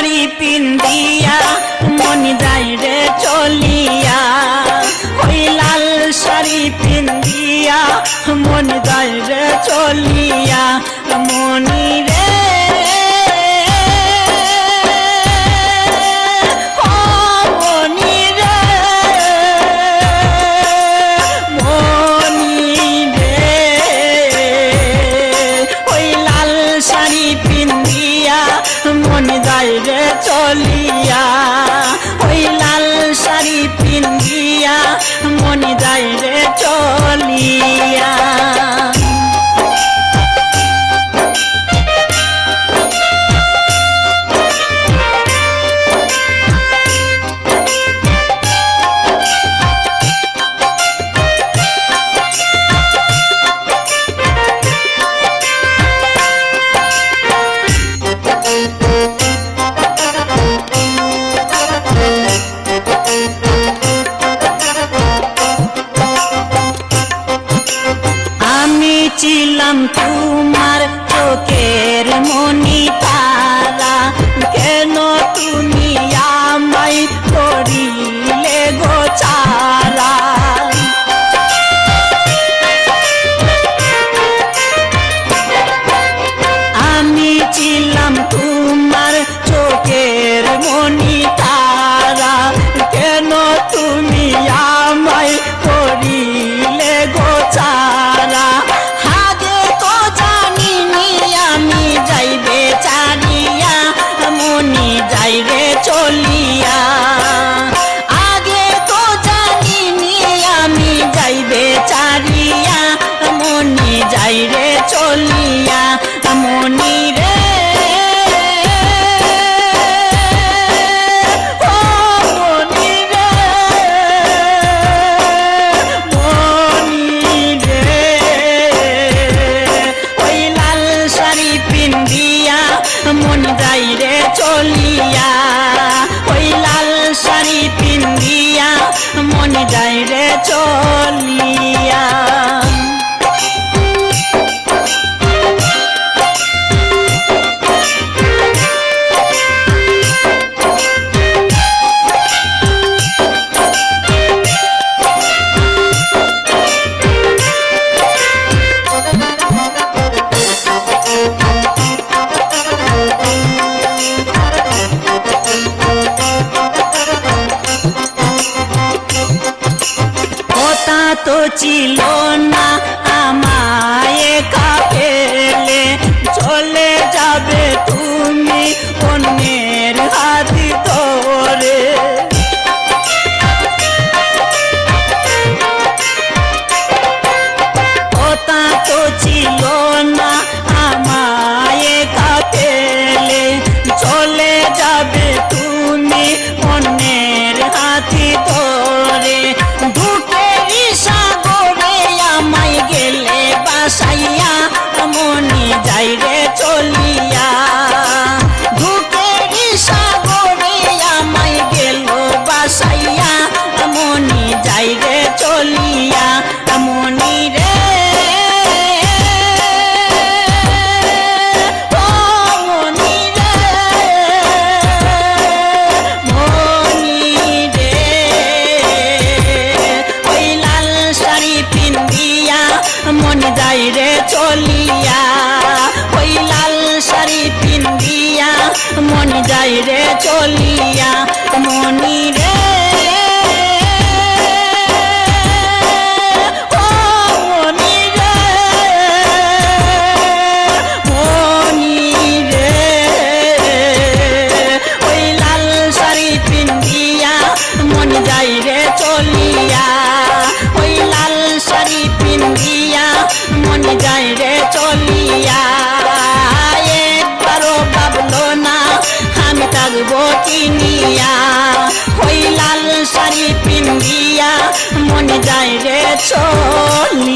শাড়ি পিন্দিয়া মন যায় রে চলিয়া ওই লাল শাড়ি পিন্দিয়া মন যায় রে চলিয়া মনি রে মন যায় রে চলিয়া ওই লাল শাড়ি পিন্দিয়া মন যায় রে চলিয়া ছিলাম তোমার চোখের মনি তারা কেন তুমি আমায় করিলে গো ছাড়া আমি ছিলাম তোমার চোখের মনি তারা কেন তুমি আমায় করিলে গো ছাড়া যাইরে চলিয়া আগে তো জানিনি আমি যাইবে চারিয়া মনি যাইরে চলিয়া মনি রে মনি রে মনি রে ওই লাল শাড়ি পিন্দিয়া মন যাইরে চলিয়া ওই লাল শাড়ি পিন্দিয়া মন যাইরে চলিয়া তো ছিল না আমায় কাফেলে চলে যাবে তুমি অন্যের হাত ধরে কথা তো ছিল না আমায় কাফেলে চলে যাবে তুমি অন্যের হাত ধরে গেলে বাসাইয়া মনি যাইরে চলিয়া ধুকেরি সাগরে আমায় গেল বাসাইয়া মনি যাইরে চলিয়া মনি রে মনি রে মনি রে ওই লাল শাড়ি পিন্দিয়া মন যাইরে চলিয়া ওই লাল শাড়ি পিন্দিয়া মন যাইরে চলিয়া মনি রে মনি রে মনি রে ওই লাল শাড়ি পিন্দিয়া মন যাইরে চলিয়া ওই লাল শাড়ি পিন্দিয়া মন যাইরে চলিয়া একবারও ভাবলো না আমি থাকবো কিনিয়া ওই লাল শাড়ি পিন্দিয়া মন যাইরে চলিয়া।